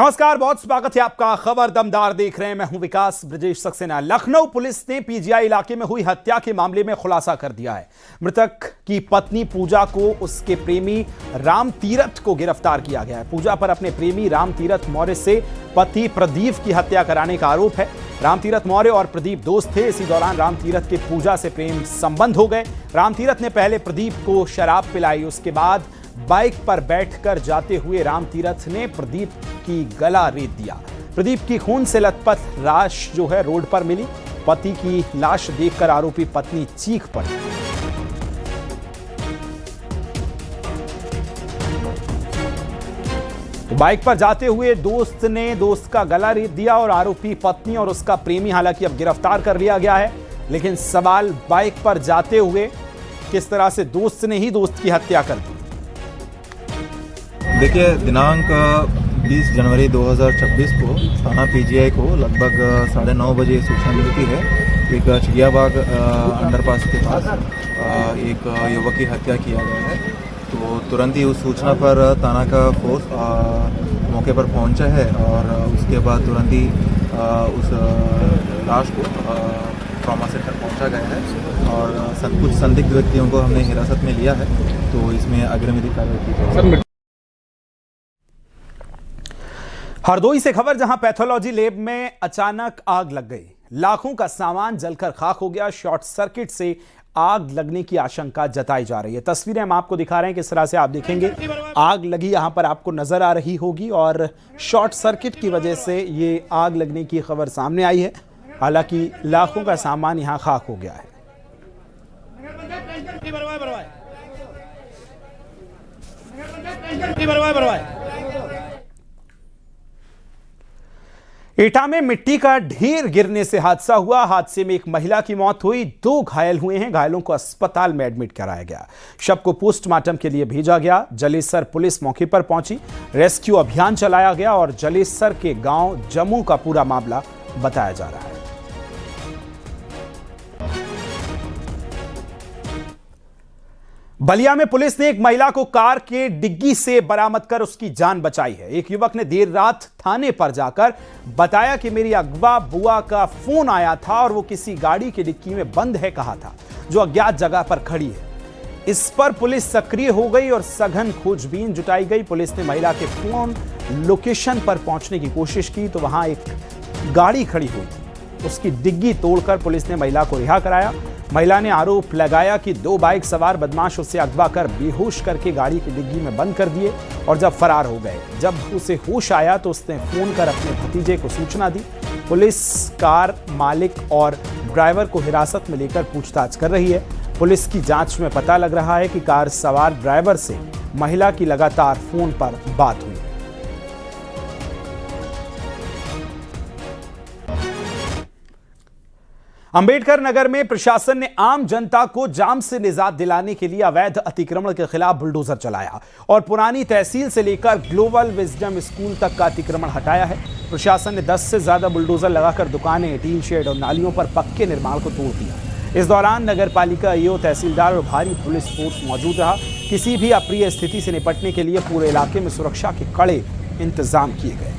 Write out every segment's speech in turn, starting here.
नमस्कार, बहुत स्वागत है आपका। खबर दमदार देख रहे हैं, मैं हूं विकास ब्रजेश सक्सेना। लखनऊ पुलिस ने पीजीआई इलाके में हुई हत्या के मामले में खुलासा कर दिया है। मृतक की पत्नी पूजा को उसके प्रेमी राम तीरथ को गिरफ्तार किया गया है। पूजा पर अपने प्रेमी राम तीरथ मौर्य से पति प्रदीप की हत्या कराने का आरोप है। राम तीरथ मौर्य और प्रदीप दोस्त थे। इसी दौरान राम तीरथ के पूजा से प्रेम संबंध हो गए। राम तीरथ ने पहले प्रदीप को शराब पिलाई, उसके बाद बाइक पर बैठकर जाते हुए राम तीरथ ने प्रदीप की गला रेत दिया। प्रदीप की खून से लथपथ लाश जो है रोड पर मिली। पति की लाश देखकर आरोपी पत्नी चीख पड़ी। तो बाइक पर जाते हुए दोस्त ने दोस्त का गला रेत दिया और आरोपी पत्नी और उसका प्रेमी हालांकि अब गिरफ्तार कर लिया गया है। लेकिन सवाल बाइक पर जाते हुए किस तरह से दोस्त ने ही दोस्त की हत्या कर दी। देखिए, दिनांक 20 जनवरी 2026 को थाना पीजीआई को लगभग 9:30 बजे सूचना मिलती है। एक चिड़ियाबाग अंडरपास के पास एक युवक की हत्या किया गया है। तो तुरंत ही उस सूचना पर थाना का फोर्स मौके पर पहुंचा है और उसके बाद तुरंत ही उस लाश को ट्रॉमा सेंटर पहुंचा गया है और कुछ संदिग्ध व्यक्तियों को हमने हिरासत में लिया है। तो इसमें अग्रिम कार्रवाई की जाएगी। हरदोई से खबर, जहां पैथोलॉजी लैब में अचानक आग लग गई। लाखों का सामान जलकर खाक हो गया। शॉर्ट सर्किट से आग लगने की आशंका जताई जा रही है। तस्वीरें हम आपको दिखा रहे हैं, किस तरह से आप देखेंगे आग लगी यहां पर आपको नजर आ रही होगी और शॉर्ट सर्किट की वजह से ये आग लगने की खबर सामने आई है। हालांकि लाखों का सामान यहां खाक हो गया है। एटा में मिट्टी का ढेर गिरने से हादसा हुआ। हादसे में एक महिला की मौत हुई, 2 घायल हुए हैं। घायलों को अस्पताल में एडमिट कराया गया। शव को पोस्टमार्टम के लिए भेजा गया। जलेसर पुलिस मौके पर पहुंची, रेस्क्यू अभियान चलाया गया और जलेसर के गांव जम्मू का पूरा मामला बताया जा रहा है। बलिया में पुलिस ने एक महिला को कार के डिग्गी से बरामद कर उसकी जान बचाई है। एक युवक ने देर रात थाने पर जाकर बताया कि मेरी अगवा बुआ का फोन आया था और वो किसी गाड़ी की डिग्गी में बंद है कहा था, जो अज्ञात जगह पर खड़ी है। इस पर पुलिस सक्रिय हो गई और सघन खोजबीन जुटाई गई। पुलिस ने महिला के फोन लोकेशन पर पहुंचने की कोशिश की तो वहां एक गाड़ी खड़ी हुई थी। उसकी डिग्गी तोड़कर पुलिस ने महिला को रिहा कराया। महिला ने आरोप लगाया कि 2 बाइक सवार बदमाश उसे अगवा कर बेहोश करके गाड़ी की डिग्गी में बंद कर दिए और जब फरार हो गए। जब उसे होश आया तो उसने फोन कर अपने भतीजे को सूचना दी। पुलिस कार मालिक और ड्राइवर को हिरासत में लेकर पूछताछ कर रही है। पुलिस की जांच में पता लग रहा है कि कार सवार ड्राइवर से महिला की लगातार फोन पर बात हुई। अंबेडकर नगर में प्रशासन ने आम जनता को जाम से निजात दिलाने के लिए अवैध अतिक्रमण के खिलाफ बुलडोजर चलाया और पुरानी तहसील से लेकर ग्लोबल विजडम स्कूल तक का अतिक्रमण हटाया है। प्रशासन ने 10 से ज्यादा बुलडोजर लगाकर दुकानें, टीन शेड और नालियों पर पक्के निर्माण को तोड़ दिया। इस दौरान नगर पालिका ईओ, तहसीलदार और भारी पुलिस फोर्स मौजूद रहा। किसी भी अप्रिय स्थिति से निपटने के लिए पूरे इलाके में सुरक्षा के कड़े इंतजाम किए गए।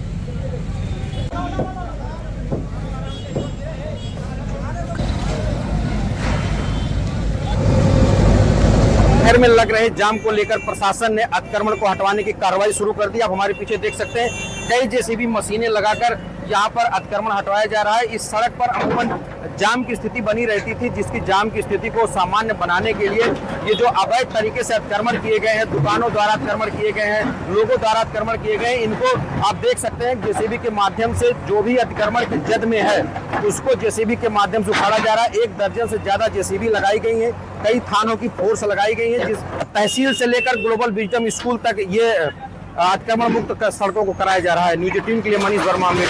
शहर में लग रहे जाम को लेकर प्रशासन ने अतिक्रमण को हटवाने की कार्रवाई शुरू कर दी। आप हमारे पीछे देख सकते हैं, कई जेसीबी मशीनें लगाकर यहाँ पर अतिक्रमण हटवाया जा रहा है। इस सड़क पर अमूमन जाम की स्थिति बनी रहती थी, जिसकी जाम की स्थिति को सामान्य बनाने के लिए ये जो अवैध तरीके से अतिक्रमण किए गए हैं, दुकानों द्वारा अतिक्रमण किए गए हैं, लोगों द्वारा अतिक्रमण किए गए हैं, इनको आप देख सकते हैं जेसीबी के माध्यम से जो भी अतिक्रमण की जद में है उसको जेसीबी के माध्यम से उखाड़ा जा रहा है। 1 दर्जन से ज्यादा जेसीबी लगाई गई है, कई थानों की फोर्स लगाई गई है। जिस तहसील से लेकर ग्लोबल विजडम स्कूल तक ये अतिक्रमण मुक्त सड़कों को कराया जा रहा है। न्यूज 18 के लिए मनीष वर्मा में।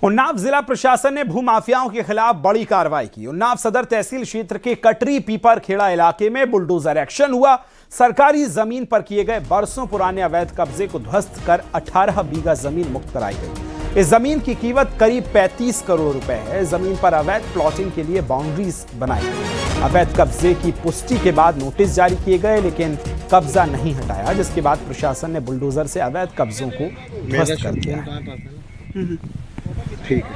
उन्नाव जिला प्रशासन ने भूमाफियाओं के खिलाफ बड़ी कार्रवाई की। उन्नाव सदर तहसील क्षेत्र के कटरी पीपर खेड़ा इलाके में बुलडोजर एक्शन हुआ। सरकारी जमीन पर किए गए बरसों पुराने अवैध कब्जे को ध्वस्त कर 18 बीघा जमीन मुक्त कराई गई। इस जमीन की कीमत करीब 35 करोड़ रुपए है। जमीन पर अवैध प्लॉटिंग के लिए बाउंड्रीज बनाई गई। अवैध कब्जे की पुष्टि के बाद नोटिस जारी किए गए, लेकिन कब्जा नहीं हटाया, जिसके बाद प्रशासन ने बुलडोजर से अवैध कब्जों को ध्वस्त कर दिया। ठीक है,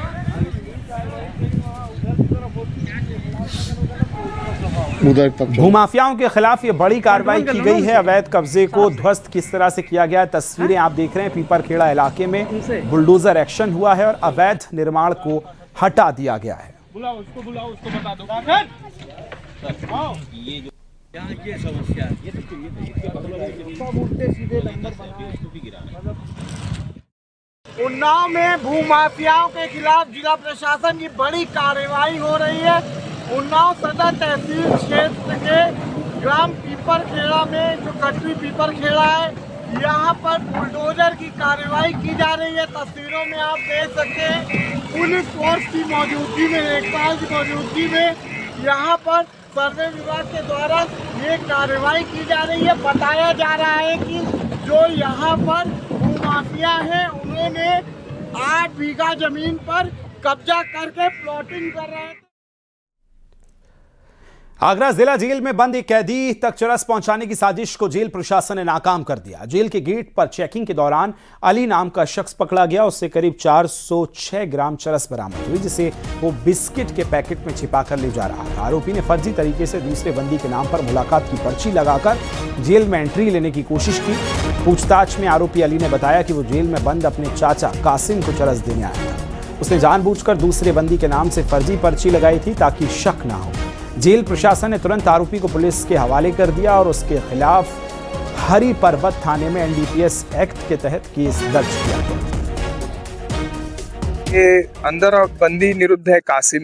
उधर तक भूमाफियाओं के खिलाफ ये बड़ी कार्रवाई की गई है। अवैध कब्जे को ध्वस्त किस तरह से किया गया, तस्वीरें आप देख रहे हैं। पीपरखेड़ा इलाके में बुलडोजर एक्शन हुआ है और अवैध निर्माण को हटा दिया गया है। बुलाओ उसको बता दो। ये समस्या है, उन्नाव में भूमाफियाओं के खिलाफ जिला प्रशासन की बड़ी कार्रवाई हो रही है। उन्नाव सदर तहसील क्षेत्र के ग्राम पीपरखेड़ा में जो कटरी पीपरखेड़ा है, यहाँ पर बुलडोजर की कार्रवाई की जा रही है। तस्वीरों में आप देख सकते हैं पुलिस फोर्स की मौजूदगी में, लेखपाल की मौजूदगी में यहाँ पर सर्वे विभाग के द्वारा ये कार्रवाई की जा रही है। बताया जा रहा है कि जो यहाँ पर भूमाफिया है उन्होंने 8 बीघा जमीन पर कब्जा करके प्लॉटिंग कर रहे हैं। आगरा जिला जेल में बंद एक कैदी तक चरस पहुंचाने की साजिश को जेल प्रशासन ने नाकाम कर दिया। जेल के गेट पर चेकिंग के दौरान अली नाम का शख्स पकड़ा गया। उससे करीब 406 ग्राम चरस बरामद हुई, जिसे वो बिस्किट के पैकेट में छिपाकर ले जा रहा था। आरोपी ने फर्जी तरीके से दूसरे बंदी के नाम पर मुलाकात की पर्ची लगाकर जेल में एंट्री लेने की कोशिश की। पूछताछ में आरोपी अली ने बताया कि वो जेल में बंद अपने चाचा कासिम को चरस देने आया था। उसने जानबूझकर दूसरे बंदी के नाम से फर्जी पर्ची लगाई थी ताकि शक ना हो। जेल प्रशासन ने तुरंत आरोपी को पुलिस के हवाले कर दिया और उसके खिलाफ हरी पर्वत थाने में एनडीपीएस एक्ट के तहत केस दर्ज किया गया। ये अंदर और बंदी निरुद्ध है कासिम,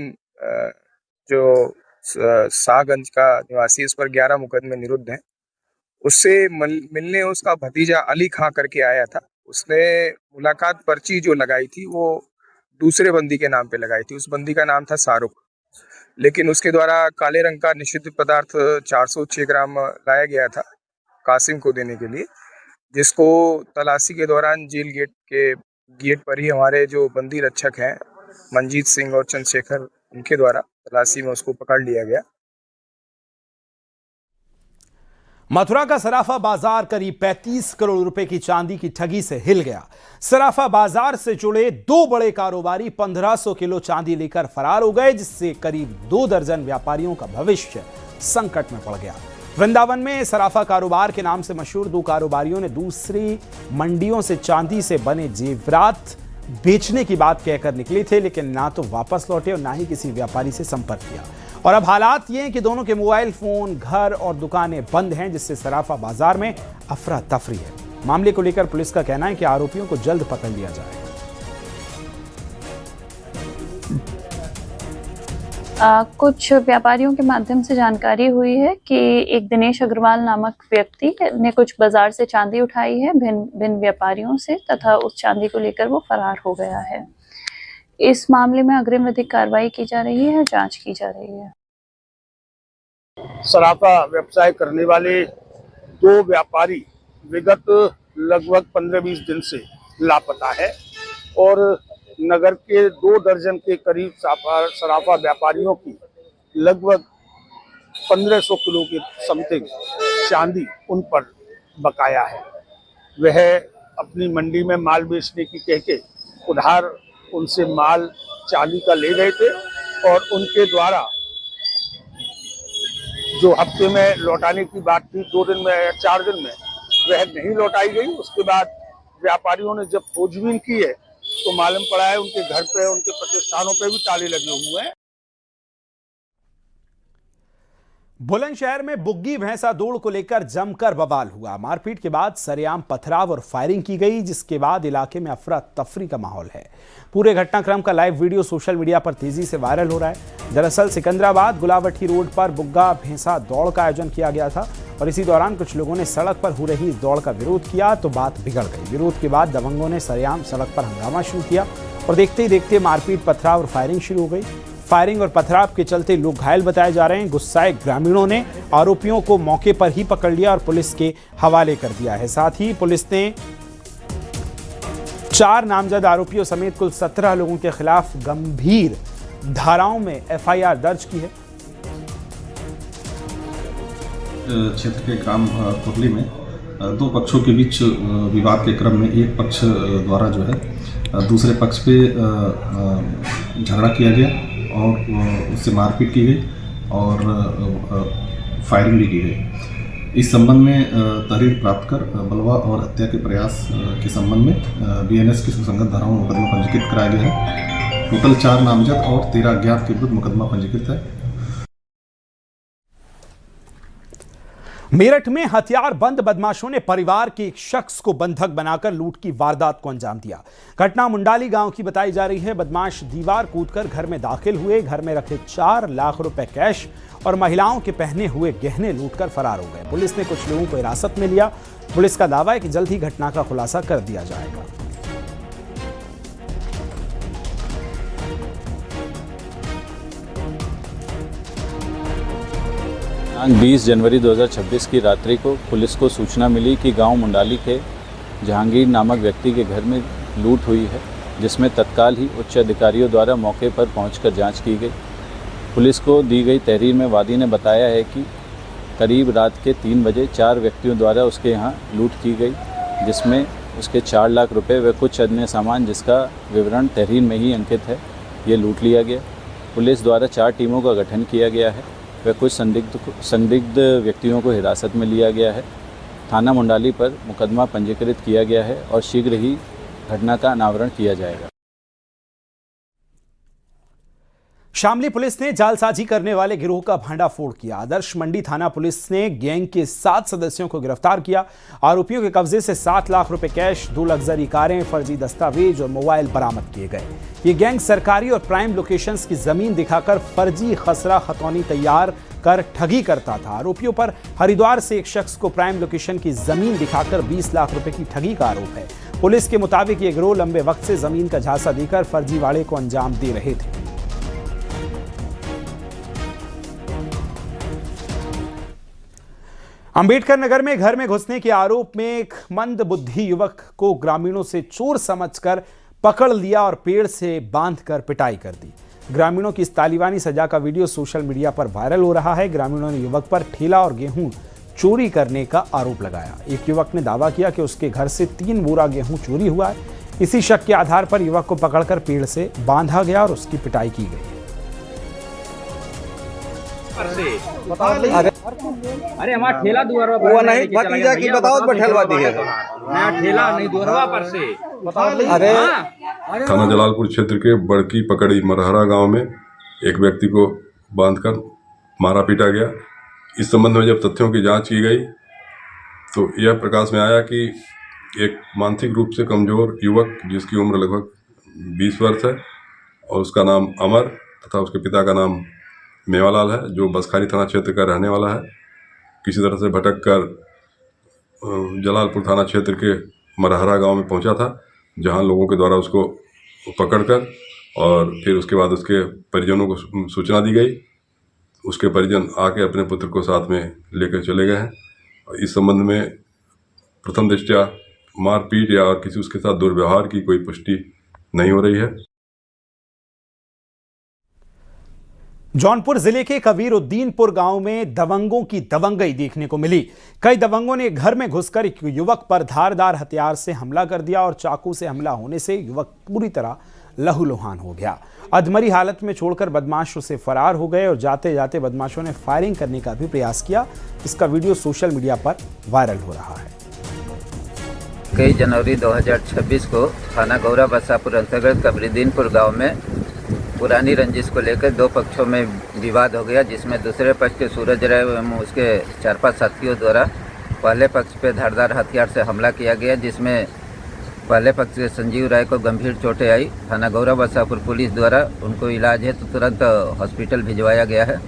जो शाहगंज का निवासी, इस पर 11 मुकदमे निरुद्ध हैं। उससे मिलने उसका भतीजा अली खां करके आया था। उसने मुलाकात पर्ची जो लगाई थी वो दूसरे बंदी के नाम पे लगाई थी। उस बंदी का नाम था शाहरुख, लेकिन उसके द्वारा काले रंग का निषिद्ध पदार्थ 406 ग्राम लाया गया था कासिम को देने के लिए, जिसको तलाशी के दौरान जेल गेट पर ही हमारे जो बंदी रक्षक हैं मंजीत सिंह और चंद्रशेखर, उनके द्वारा तलाशी में उसको पकड़ लिया गया। मथुरा का सराफा बाजार करीब 35 करोड़ रुपए की चांदी की ठगी से हिल गया। सराफा बाजार से जुड़े 2 बड़े कारोबारी 1500 किलो चांदी लेकर फरार हो गए, जिससे करीब 2 दर्जन व्यापारियों का भविष्य संकट में पड़ गया। वृंदावन में सराफा कारोबार के नाम से मशहूर 2 कारोबारियों ने दूसरी मंडियों से चांदी से बने जेवरात बेचने की बात कहकर निकले थे, लेकिन ना तो वापस लौटे और ना ही किसी व्यापारी से संपर्क किया। और अब हालात ये हैं कि दोनों के मोबाइल फोन, घर और दुकानें बंद हैं, जिससे सराफा बाजार में अफरा तफरी है। मामले को लेकर पुलिस का कहना है कि आरोपियों को जल्द पकड़ लिया जाए। कुछ व्यापारियों के माध्यम से जानकारी हुई है कि एक दिनेश अग्रवाल नामक व्यक्ति ने कुछ बाजार से चांदी उठाई है भिन्न व्यापारियों से, तथा उस चांदी को लेकर वो फरार हो गया है। इस मामले में अग्रिम विधिक कार्रवाई की जा रही है, जांच की जा रही है। सराफा व्यवसाय करने वाले 2 व्यापारी विगत लगभग 15-20 दिन से लापता है और नगर के 2 दर्जन के करीब सराफा व्यापारियों की लगभग 1500 किलो की समथिंग चांदी उन पर बकाया है। वह अपनी मंडी में माल बेचने की कह के उधार उनसे माल चांदी का ले गए थे और उनके द्वारा जो हफ्ते में लौटाने की बात थी 2 दिन में या 4 दिन में, वह नहीं लौटाई गई। उसके बाद व्यापारियों ने जब खोजबीन की है तो मालूम पड़ा है उनके घर पे, उनके प्रतिष्ठानों पे भी ताले लगे हुए हैं। बुलंदशहर में बुग्गी भैंसा दौड़ को लेकर जमकर बवाल हुआ। मारपीट के बाद सरेआम पथराव और फायरिंग की गई, जिसके बाद इलाके में अफरा तफरी का माहौल है। पूरे घटनाक्रम का लाइव वीडियो सोशल मीडिया पर तेजी से वायरल हो रहा है। दरअसल सिकंदराबाद गुलावटी रोड पर बुग्गा भैंसा दौड़ का आयोजन किया गया था और इसी दौरान कुछ लोगों ने सड़क पर हो रही इस दौड़ का विरोध किया तो बात बिगड़ गई। विरोध के बाद दबंगों ने सरेआम सड़क पर हंगामा शुरू किया और देखते ही देखते मारपीट, पथराव और फायरिंग शुरू हो गई। फायरिंग और पथराव के चलते लोग घायल बताए जा रहे हैं। गुस्साए ग्रामीणों ने आरोपियों को मौके पर ही पकड़ लिया और पुलिस के हवाले कर दिया है। साथ ही पुलिस ने 4 नामजद आरोपियों समेत कुल 17 लोगों के खिलाफ गंभीर धाराओं में एफआईआर दर्ज की है। क्षेत्र के ग्राम कुरली में दो पक्षों के बीच विवाद के क्रम में एक पक्ष द्वारा जो है दूसरे पक्ष पे झगड़ा किया गया और उससे मारपीट की गई और फायरिंग भी की गई। इस संबंध में तहरीर प्राप्त कर बलवा और हत्या के प्रयास के संबंध में बीएनएस की सुसंगत धाराओं में मुकदमा पंजीकृत कराया गया है। टोटल 4 नामजद और 13 अज्ञात के विरुद्ध मुकदमा पंजीकृत है। मेरठ में हथियारबंद बदमाशों ने परिवार के एक शख्स को बंधक बनाकर लूट की वारदात को अंजाम दिया। घटना मुंडाली गांव की बताई जा रही है। बदमाश दीवार कूदकर घर में दाखिल हुए, घर में रखे 4 लाख रुपए कैश और महिलाओं के पहने हुए गहने लूटकर फरार हो गए। पुलिस ने कुछ लोगों को हिरासत में लिया। पुलिस का दावा है कि जल्द ही घटना का खुलासा कर दिया जाएगा। दिनांक 20 जनवरी 2026 की रात्रि को पुलिस को सूचना मिली कि गांव मुंडाली के जहांगीर नामक व्यक्ति के घर में लूट हुई है, जिसमें तत्काल ही उच्च अधिकारियों द्वारा मौके पर पहुंचकर जांच की गई। पुलिस को दी गई तहरीर में वादी ने बताया है कि करीब रात के 3 बजे 4 व्यक्तियों द्वारा उसके यहाँ लूट की गई, जिसमें उसके 4 लाख रुपए व कुछ अन्य सामान जिसका विवरण तहरीर में ही अंकित है, ये लूट लिया गया। पुलिस द्वारा 4 टीमों का गठन किया गया है व कुछ संदिग्ध व्यक्तियों को हिरासत में लिया गया है। थाना मुंडाली पर मुकदमा पंजीकृत किया गया है और शीघ्र ही घटना का अनावरण किया जाएगा। शामली पुलिस ने जालसाजी करने वाले गिरोह का भंडाफोड़ किया। आदर्श मंडी थाना पुलिस ने गैंग के 7 सदस्यों को गिरफ्तार किया। आरोपियों के कब्जे से 7 लाख रुपए कैश, 2 लग्जरी कारें, फर्जी दस्तावेज और मोबाइल बरामद किए गए। ये गैंग सरकारी और प्राइम लोकेशंस की जमीन दिखाकर फर्जी खसरा खतौनी तैयार कर ठगी करता था। आरोपियों पर हरिद्वार से एक शख्स को प्राइम लोकेशन की जमीन दिखाकर 20 लाख रुपए की ठगी का आरोप है। पुलिस के मुताबिक ये गिरोह लंबे वक्त से जमीन का झांसा देकर फर्जीवाड़े को अंजाम दे रहे थे। अंबेडकर नगर में घर में घुसने के आरोप में एक मंदबुद्धि युवक को ग्रामीणों से चोर समझकर पकड़ लिया और पेड़ से बांधकर पिटाई कर दी। ग्रामीणों की इस तालिबानी सजा का वीडियो सोशल मीडिया पर वायरल हो रहा है। ग्रामीणों ने युवक पर ठेला और गेहूं चोरी करने का आरोप लगाया। एक युवक ने दावा किया कि उसके घर से 3 बोरा गेहूं चोरी हुआ है। इसी शक के आधार पर युवक को पकड़कर पेड़ से बांधा गया और उसकी पिटाई की गई। अरे हमारा ठेला दुअरवा वो नहीं भतीजा की बताओ बैठलवा दी है नया ठेला नहीं दुअरवा पर से। अरे थाना जलालपुर क्षेत्र के बड़की पकड़ी मरहरा गांव में एक व्यक्ति को बांधकर मारा पीटा गया। इस संबंध में जब तथ्यों की जांच की गई तो यह प्रकाश में आया कि एक मानसिक रूप से कमजोर युवक जिसकी उम्र लगभग 20 वर्ष है और उसका नाम अमर तथा उसके पिता का नाम मेवालाल है, जो बसखारी थाना क्षेत्र का रहने वाला है, किसी तरह से भटक कर जलालपुर थाना क्षेत्र के मरहरा गांव में पहुंचा था, जहां लोगों के द्वारा उसको पकड़कर और फिर उसके बाद उसके परिजनों को सूचना दी गई। उसके परिजन आके अपने पुत्र को साथ में लेकर चले गए हैं। इस संबंध में प्रथम दृष्टया मारपीट या किसी उसके साथ दुर्व्यवहार की कोई पुष्टि नहीं हो रही है। जौनपुर जिले के कबीरुद्दीनपुर गांव में दबंगों की दबंगई देखने को मिली। कई दबंगों ने घर में घुसकर एक युवक पर धारदार हथियार से हमला कर दिया और चाकू से हमला होने से युवक पूरी तरह लहूलुहान हो गया। अधमरी हालत में छोड़कर बदमाश उसे फरार हो गए और जाते जाते बदमाशों ने फायरिंग करने का भी प्रयास किया। इसका वीडियो सोशल मीडिया पर वायरल हो रहा है। 21 जनवरी 2026 को थाना गौरा बसापुर अंतर्गत कबीरुद्दीनपुर गाँव में पुरानी रंजिश को लेकर 2 पक्षों में विवाद हो गया, जिसमें दूसरे पक्ष के सूरज राय एवं उसके 4-5 साथियों द्वारा पहले पक्ष पर धारदार हथियार से हमला किया गया, जिसमें पहले पक्ष के संजीव राय को गंभीर चोटें आई। थाना गौरा बसापुर पुलिस द्वारा उनको इलाज है तो तुरंत हॉस्पिटल भिजवाया गया है।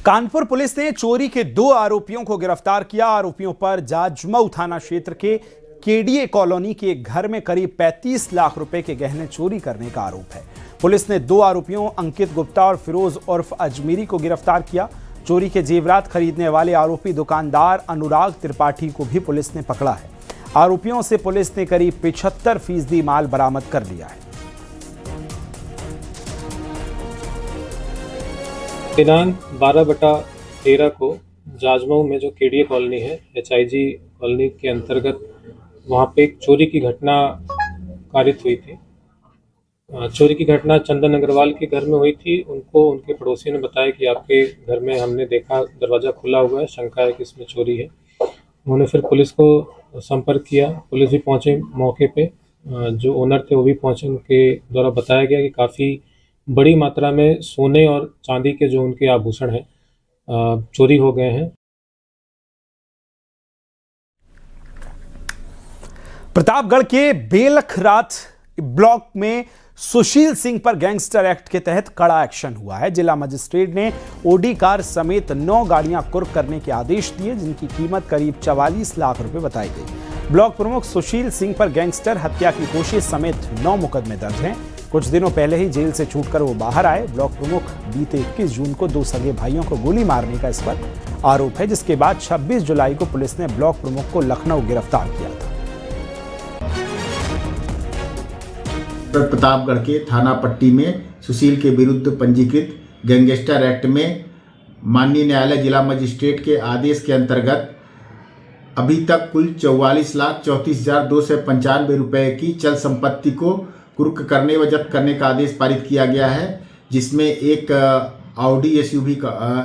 कानपुर पुलिस ने चोरी के 2 आरोपियों को गिरफ्तार किया। आरोपियों पर जाजमऊ थाना क्षेत्र के केडीए कॉलोनी के एक घर में करीब 35 लाख रुपए के गहने चोरी करने का आरोप है। पुलिस ने 2 आरोपियों अंकित गुप्ता और फिरोज उर्फ अजमीरी को गिरफ्तार किया। चोरी के जेवरात खरीदने वाले आरोपी दुकानदार अनुराग त्रिपाठी को भी पुलिस ने पकड़ा है। आरोपियों से पुलिस ने करीब 75% माल बरामद कर लिया है। दिनांक 12/13 को जाजमऊ में जो केडीए कॉलोनी है, HIG कॉलोनी के अंतर्गत वहाँ पे एक चोरी की घटना कारित हुई थी। चोरी की घटना चंदन अग्रवाल के घर में हुई थी। उनको उनके पड़ोसी ने बताया कि आपके घर में हमने देखा दरवाज़ा खुला हुआ है, शंका है कि इसमें चोरी है। उन्होंने फिर पुलिस को संपर्क किया, पुलिस भी पहुंचे मौके पे, जो ओनर थे वो भी पहुंचे। उनके द्वारा बताया गया कि काफ़ी बड़ी मात्रा में सोने और चांदी के जो उनके आभूषण हैं चोरी हो गए हैं। प्रतापगढ़ के बेलखरात ब्लॉक में सुशील सिंह पर गैंगस्टर एक्ट के तहत कड़ा एक्शन हुआ है। जिला मजिस्ट्रेट ने ओडी कार समेत 9 गाड़ियां कुर्क करने के आदेश दिए, जिनकी कीमत करीब 44 लाख रुपए बताई गई। ब्लॉक प्रमुख सुशील सिंह पर गैंगस्टर हत्या की कोशिश समेत 9 मुकदमे दर्ज हैं। कुछ दिनों पहले ही जेल से छूटकर वो बाहर आए। ब्लॉक प्रमुख बीते 21 जून को 2 सगे भाइयों को गोली मारने का इस पर आरोप है, जिसके बाद 26 जुलाई को पुलिस ने ब्लॉक प्रमुख को लखनऊ गिरफ्तार किया था। प्रतापगढ़ के थाना पट्टी में सुशील के विरुद्ध पंजीकृत गैंगस्टर एक्ट में माननीय न्यायालय जिला मजिस्ट्रेट के आदेश के अंतर्गत अभी तक कुल 44,34,295 रुपए की चल संपत्ति को कुर्क करने व जब्त करने का आदेश पारित किया गया है, जिसमें एक ऑडी एसयूवी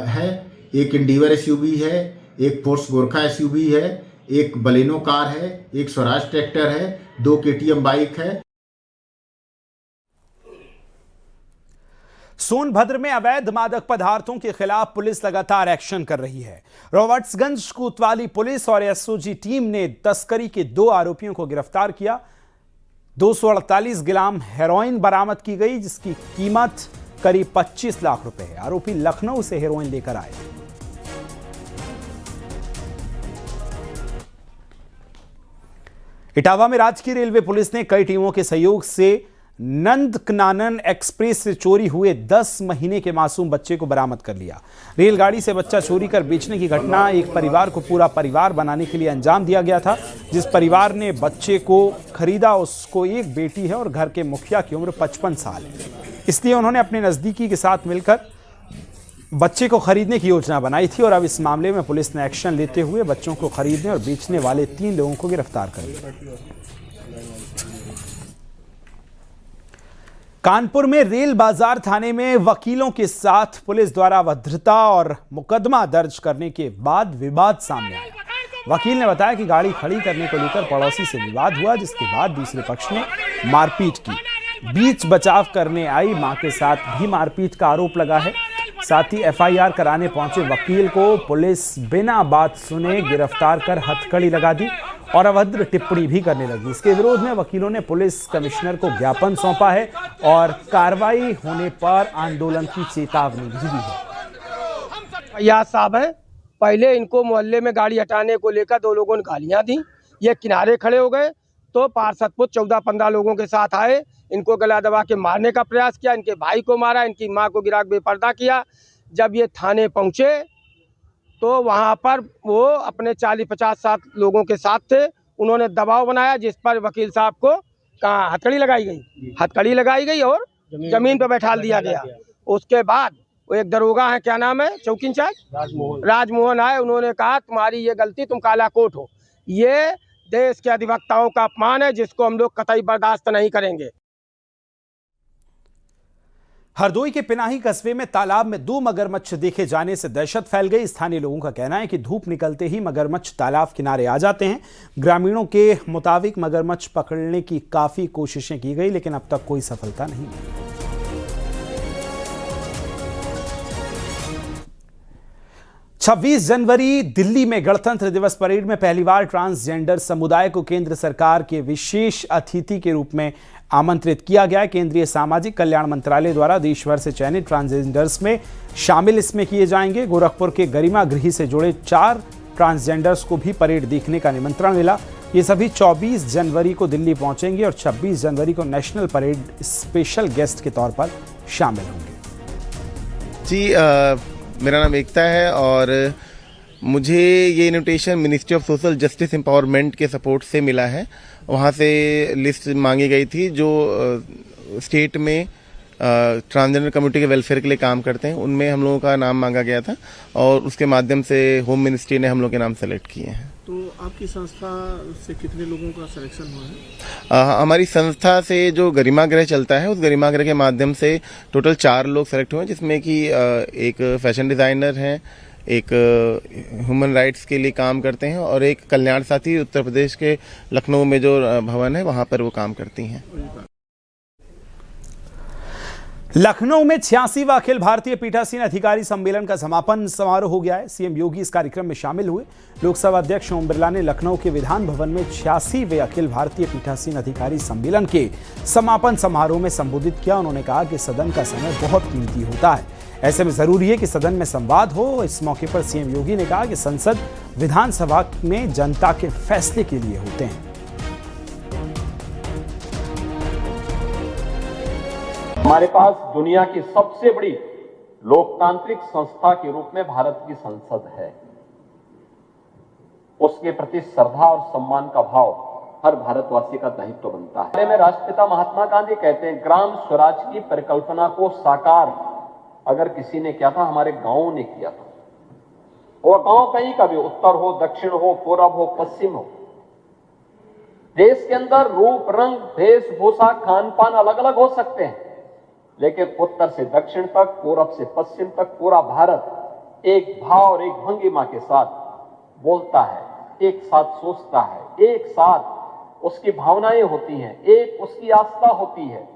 है, एक इंडिवर एसयूवी है, एक फोर्स गोरखा एसयूवी है, एक बलेनो कार है, एक स्वराज ट्रैक्टर है, 2 KTM बाइक है। सोनभद्र में अवैध मादक पदार्थों के खिलाफ पुलिस लगातार एक्शन कर रही है। रॉबर्ट्सगंज कोतवाली पुलिस और एसओजी टीम ने तस्करी के 2 आरोपियों को गिरफ्तार किया। 248 ग्राम हेरोइन बरामद की गई, जिसकी कीमत करीब 25 लाख रुपए है। आरोपी लखनऊ से हेरोइन लेकर आए। इटावा में राजकीय रेलवे पुलिस ने कई टीमों के सहयोग से नंदकनानन एक्सप्रेस से चोरी हुए 10 महीने के मासूम बच्चे को बरामद कर लिया। रेलगाड़ी से बच्चा चोरी कर बेचने की घटना एक परिवार को पूरा परिवार बनाने के लिए अंजाम दिया गया था। जिस परिवार ने बच्चे को खरीदा उसको एक बेटी है और घर के मुखिया की उम्र 55 साल है, इसलिए उन्होंने अपने नजदीकी के साथ मिलकर बच्चे को खरीदने की योजना बनाई थी। और अब इस मामले में पुलिस ने एक्शन लेते हुए बच्चों को खरीदने और बेचने वाले 3 लोगों को गिरफ्तार कर लिया। कानपुर में रेल बाजार थाने में वकीलों के साथ पुलिस द्वारा अभद्रता और मुकदमा दर्ज करने के बाद विवाद सामने आया। वकील ने बताया कि गाड़ी खड़ी करने को लेकर पड़ोसी से विवाद हुआ, जिसके बाद दूसरे पक्ष ने मारपीट की। बीच बचाव करने आई मां के साथ भी मारपीट का आरोप लगा है। साथ ही FIR कराने पहुंचे वकील को पुलिस बिना बात सुने गिरफ्तार कर हथकड़ी लगा दी और अभद्र टिप्पणी भी करने लगी। इसके विरोध में वकीलों ने पुलिस कमिश्नर को ज्ञापन सौंपा है और कार्रवाई होने पर आंदोलन की चेतावनी भी दी है। फैयाज साहब है, पहले इनको मोहल्ले में गाड़ी हटाने को लेकर 2 लोगों ने गालियां दी। ये किनारे खड़े हो गए तो पार्षद 14-15 लोगों के साथ आए, इनको गला दबा के मारने का प्रयास किया। इनके भाई को मारा, इनकी मां को गिरा के बेपर्दा किया। जब ये थाने पहुंचे तो वहां पर वो अपने 40-50 लोगों के साथ थे। उन्होंने दबाव बनाया, जिस पर वकील साहब को कहाँ हथकड़ी लगाई गई और जमीन पर बैठा दिया गया। उसके बाद वो एक दरोगा है, क्या नाम है, चौकी इंचार्ज राजमोहन आए। उन्होंने कहा तुम्हारी ये गलती, तुम काला कोट हो। ये देश के अधिवक्ताओं का अपमान है, जिसको हम लोग कतई बर्दाश्त नहीं करेंगे। हरदोई के पिनाही कस्बे में तालाब में 2 मगरमच्छ देखे जाने से दहशत फैल गई। स्थानीय लोगों का कहना है कि धूप निकलते ही मगरमच्छ तालाब किनारे आ जाते हैं। ग्रामीणों के मुताबिक मगरमच्छ पकड़ने की काफी कोशिशें की गई, लेकिन अब तक कोई सफलता नहीं मिली। 26 जनवरी दिल्ली में गणतंत्र दिवस परेड में पहली बार ट्रांसजेंडर समुदाय को केंद्र सरकार के विशेष अतिथि के रूप में आमंत्रित किया गया है। केंद्रीय सामाजिक कल्याण मंत्रालय द्वारा देश भर से चयनित ट्रांसजेंडर्स में शामिल इसमें किए जाएंगे। गोरखपुर के गरिमा गृह से जुड़े 4 ट्रांसजेंडर्स को भी परेड देखने का निमंत्रण मिला। ये सभी 24 जनवरी को दिल्ली पहुंचेंगे और 26 जनवरी को नेशनल परेड स्पेशल गेस्ट के तौर पर शामिल होंगे। जी मेरा नाम एकता है और मुझे ये invitation ministry of social justice empowerment के सपोर्ट से मिला है। वहाँ से लिस्ट मांगी गई थी जो स्टेट में ट्रांसजेंडर कम्युनिटी के वेलफेयर के लिए काम करते हैं, उनमें हम लोगों का नाम मांगा गया था और उसके माध्यम से होम मिनिस्ट्री ने हम लोग के नाम सेलेक्ट किए हैं। तो आपकी संस्था से कितने लोगों का सिलेक्शन हुआ है? हमारी संस्था से जो गरिमा गृह चलता है, उस गरिमा गृह के माध्यम से टोटल 4 लोग सेलेक्ट हुए हैं, जिसमें कि एक फैशन डिज़ाइनर हैं, एक ह्यूमन राइट्स के लिए काम करते हैं और एक कल्याण साथी उत्तर प्रदेश के लखनऊ में जो भवन है वहाँ पर वो काम करती हैं। लखनऊ में 86वां अखिल भारतीय पीठासीन अधिकारी सम्मेलन का समापन समारोह हो गया है। सीएम योगी इस कार्यक्रम में शामिल हुए। लोकसभा अध्यक्ष ओम बिरला ने लखनऊ के विधान भवन में 86वें अखिल भारतीय पीठासीन अधिकारी सम्मेलन के समापन समारोह में संबोधित किया। उन्होंने कहा कि सदन का समय बहुत कीमती होता है, ऐसे में जरूरी है कि सदन में संवाद हो। इस मौके पर सीएम योगी ने कहा कि संसद विधानसभा में जनता के फैसले के लिए होते हैं। हमारे पास दुनिया की सबसे बड़ी लोकतांत्रिक संस्था के रूप में भारत की संसद है। उसके प्रति श्रद्धा और सम्मान का भाव हर भारतवासी का दायित्व बनता है। पहले में राष्ट्रपिता महात्मा गांधी कहते हैं, ग्राम स्वराज की परिकल्पना को साकार अगर किसी ने किया था, हमारे गांवों ने किया था। और गांव कहीं का भी, उत्तर हो, दक्षिण हो, पूरब हो, पश्चिम हो, देश के अंदर रूप, रंग, वेशभूषा, खान पान अलग अलग हो सकते हैं, लेकिन उत्तर से दक्षिण तक, पूरब से पश्चिम तक पूरा भारत एक भाव और एक भंगिमा के साथ बोलता है, एक साथ सोचता है, एक साथ उसकी भावनाएं होती हैं, एक उसकी आस्था होती है।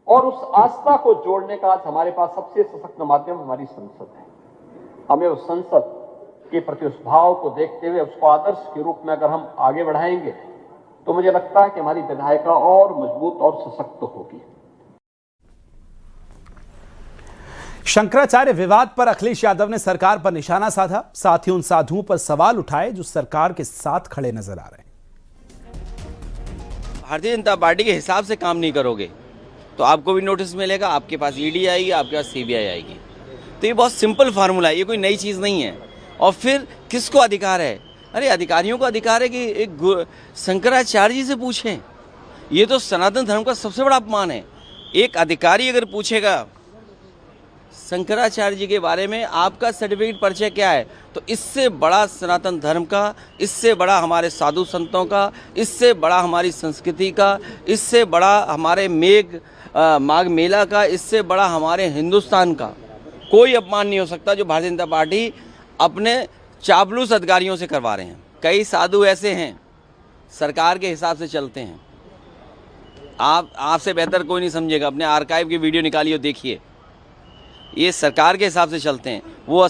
और उस आस्था को जोड़ने का आज हमारे पास सबसे सशक्त माध्यम हमारी संसद है। हमें उस संसद के प्रति उस भाव को देखते हुए उसको आदर्श के रूप में अगर हम आगे बढ़ाएंगे तो मुझे लगता है कि हमारी विधायिका और मजबूत और सशक्त होगी। शंकराचार्य विवाद पर अखिलेश यादव ने सरकार पर निशाना साधा। साथ ही उन साधुओं पर सवाल उठाए जो सरकार के साथ खड़े नजर आ रहे हैं। भारतीय जनता पार्टी के हिसाब से काम नहीं करोगे तो आपको भी नोटिस मिलेगा, आपके पास ईडी आएगी, आपके पास सीबीआई आएगी। तो ये बहुत सिंपल फार्मूला है, ये कोई नई चीज़ नहीं है। और फिर किसको अधिकार है? अरे अधिकारियों को अधिकार है कि एक शंकराचार्य जी से पूछें। ये तो सनातन धर्म का सबसे बड़ा अपमान है। एक अधिकारी अगर पूछेगा शंकराचार्य जी के बारे में, आपका सर्टिफिकेट परिचय क्या है, तो इससे बड़ा सनातन धर्म का, इससे बड़ा हमारे साधु संतों का, इससे बड़ा हमारी संस्कृति का, इससे बड़ा हमारे माघ मेला का, इससे बड़ा हमारे हिंदुस्तान का कोई अपमान नहीं हो सकता जो भारतीय जनता पार्टी अपने चापलूस अधिकारियों से करवा रहे हैं। कई साधु ऐसे हैं सरकार के हिसाब से चलते हैं। आपसे बेहतर कोई नहीं समझेगा। अपने आर्काइव की वीडियो निकालिए और देखिए, ये सरकार के हिसाब से चलते हैं। वो